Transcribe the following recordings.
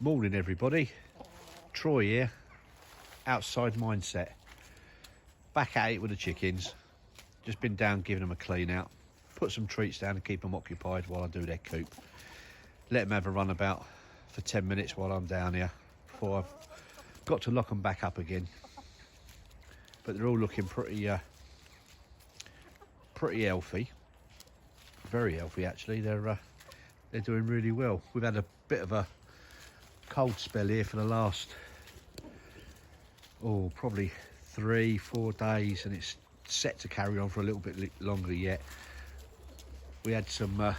Morning everybody, Troy here, Outside Mindset. Back at it with the chickens. Just been down giving them a clean out. Put some treats down and keep them occupied while I do their coop. Let them have a run about for 10 minutes while I'm down here before I've got to lock them back up again. But they're all looking pretty healthy. Very healthy actually. They're doing really well. We've had a bit of a cold spell here for the last probably 3-4 days, and it's set to carry on for a little bit longer yet. We had some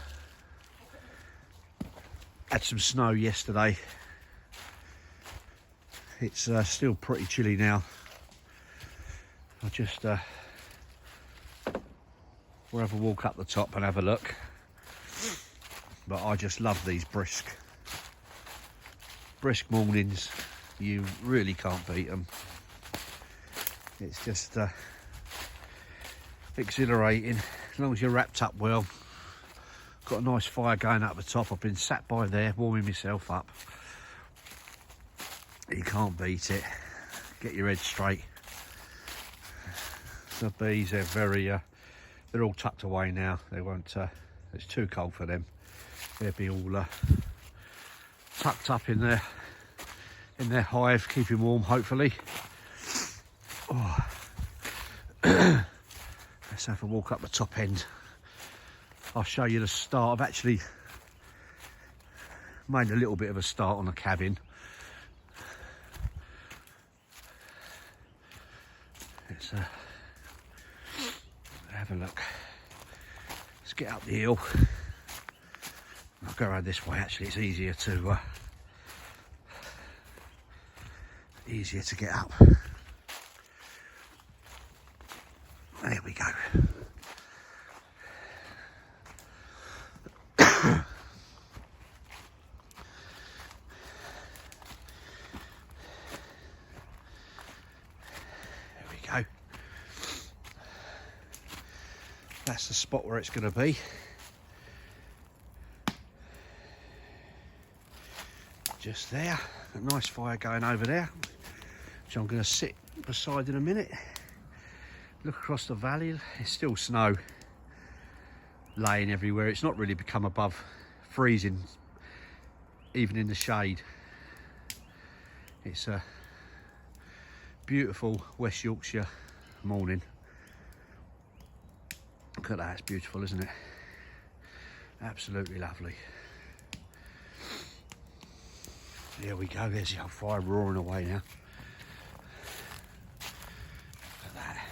snow yesterday. It's still pretty chilly now. I'll just we'll have a walk up the top and have a look. But I just love these brisk mornings. You really can't beat them. It's just exhilarating as long as you're wrapped up well. Got a nice fire going up the top. I've been sat by there warming myself up. You can't beat it. Get your head straight. The bees, they're all tucked away now. They won't it's too cold for them. They'll be all tucked up in their hive, keeping warm hopefully. Let's have a walk up the top end. I'll show you the start. I've actually made a little bit of a start on the cabin. Let's have a look. Let's get up the hill. I'll go around this way. Actually, it's easier to get up. There we go. Go. That's the spot where it's going to be. Just there. A nice fire going over there, which I'm going to sit beside in a minute. Look across the valley. It's still snow laying everywhere. It's not really become above freezing, even in the shade. It's a beautiful West Yorkshire morning. Look at that, it's beautiful, isn't it? Absolutely lovely. There we go, there's the old fire roaring away now. Look at that.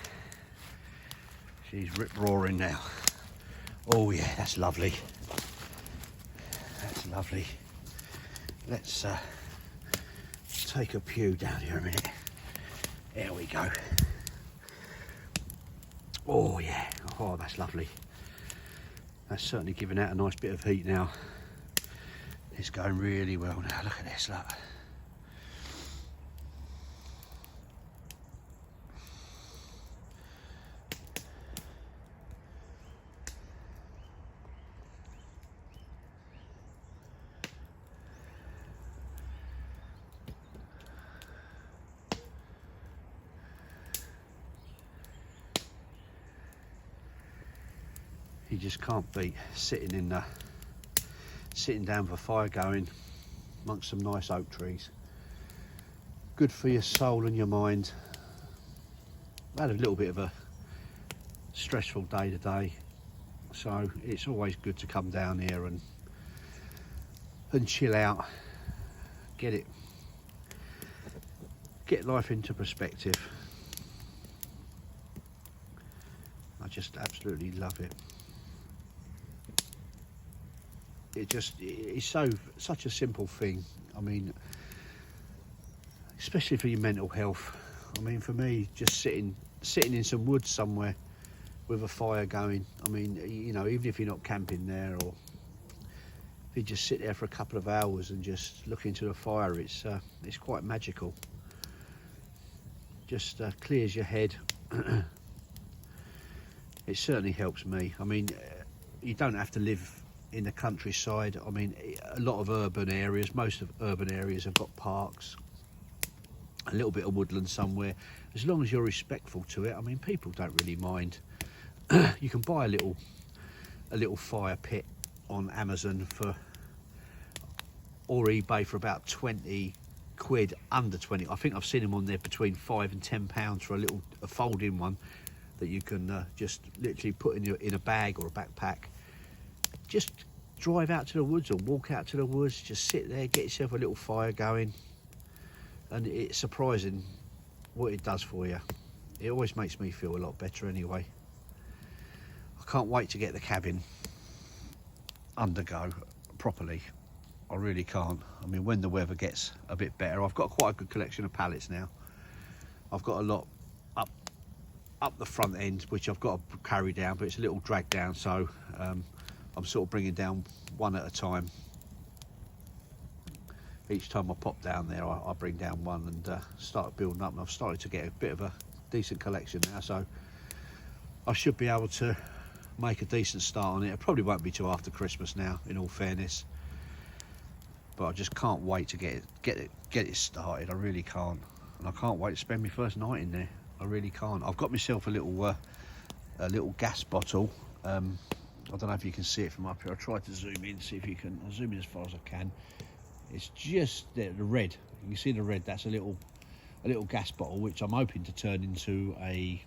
She's rip-roaring now. Oh yeah, that's lovely. That's lovely. Let's take a pew down here a minute. There we go. Oh yeah, oh that's lovely. That's certainly giving out a nice bit of heat now. It's going really well now, look at this, look. You just can't beat sitting down with a fire going amongst some nice oak trees. Good for your soul and your mind. I had a little bit of a stressful day today, so it's always good to come down here and chill out, get life into perspective. I just absolutely love it. It's such a simple thing. I mean, especially for your mental health. I mean, for me, just sitting in some woods somewhere with a fire going. I mean, you know, even if you're not camping there, or if you just sit there for a couple of hours and just look into the fire, it's quite magical. Just clears your head. It certainly helps me. I mean, you don't have to live in the countryside. I mean, a lot of urban areas, most of urban areas have got parks, a little bit of woodland somewhere. As long as you're respectful to it, I mean, people don't really mind. You can buy a little fire pit on Amazon for, or eBay for about 20 quid, under 20. I think I've seen them on there between £5 and £10 for a folding one that you can just literally put in a bag or a backpack. Just drive out to the woods or walk out to the woods, just sit there, get yourself a little fire going, and it's surprising what it does for you. It always makes me feel a lot better anyway. I can't wait to get the cabin undergo properly. I really can't. I mean, when the weather gets a bit better, I've got quite a good collection of pallets now. I've got a lot up the front end, which I've got to carry down, but it's a little drag down, so I'm sort of bringing down one at a time. Each time I pop down there, I bring down one and start building up, and I've started to get a bit of a decent collection now, so I should be able to make a decent start on it. It probably won't be till after Christmas now, in all fairness, but I just can't wait to get it started. I really can't, and I can't wait to spend my first night in there. I really can't. I've got myself a little gas bottle. I don't know if you can see it from up here. I'll try to zoom in, see if you can. I'll zoom in as far as I can. It's just there, the red. You can see the red. That's a little gas bottle, which I'm hoping to turn into a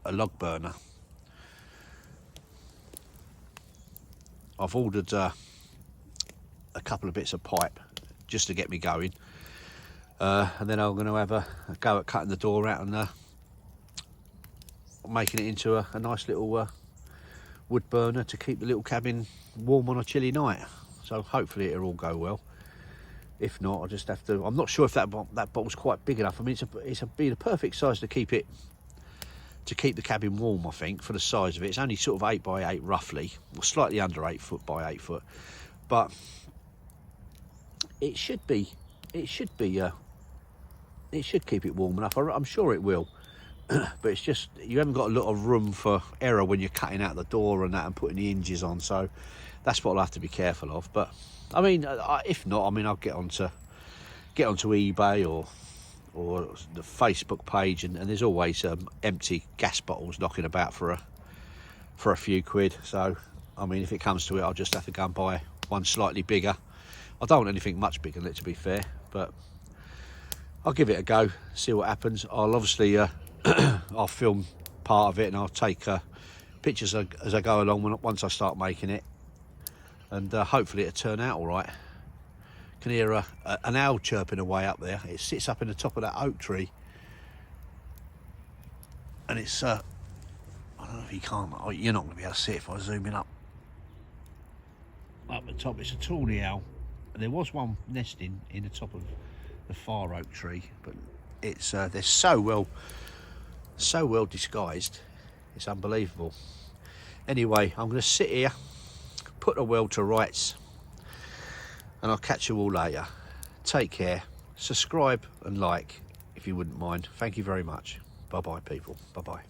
log burner. I've ordered a couple of bits of pipe just to get me going, and then I'm going to have a go at cutting the door out and making it into a nice little wood burner to keep the little cabin warm on a chilly night. So hopefully it'll all go well. If not, I'll just have to. I'm not sure if that bottle's quite big enough. I mean, it's be the perfect size to keep the cabin warm. I think for the size of it, it's only sort of 8 by 8 roughly, or slightly under 8 foot by 8 foot, but it should be. It should keep it warm enough. I'm sure it will. But it's just, you haven't got a lot of room for error when you're cutting out the door and that and putting the hinges on, so that's what I'll have to be careful of. But I mean, if not, I mean, I'll get onto eBay or the Facebook page, and there's always empty gas bottles knocking about for a few quid. So I mean, if it comes to it, I'll just have to go and buy one slightly bigger. I don't want anything much bigger than it, to be fair, but I'll give it a go, see what happens. I'll obviously I'll film part of it, and I'll take pictures as I go along once I start making it, and hopefully it'll turn out all right. Can hear an owl chirping away up there. It sits up in the top of that oak tree, and it's I don't know if you can't. You're not going to be able to see it if I zoom in up the top. It's a tawny owl, and there was one nesting in the top of the far oak tree, but it's they're so well disguised, it's unbelievable. Anyway, I'm going to sit here, put the world to rights, and I'll catch you all later. Take care, subscribe and like if you wouldn't mind. Thank you very much. Bye bye people, bye bye.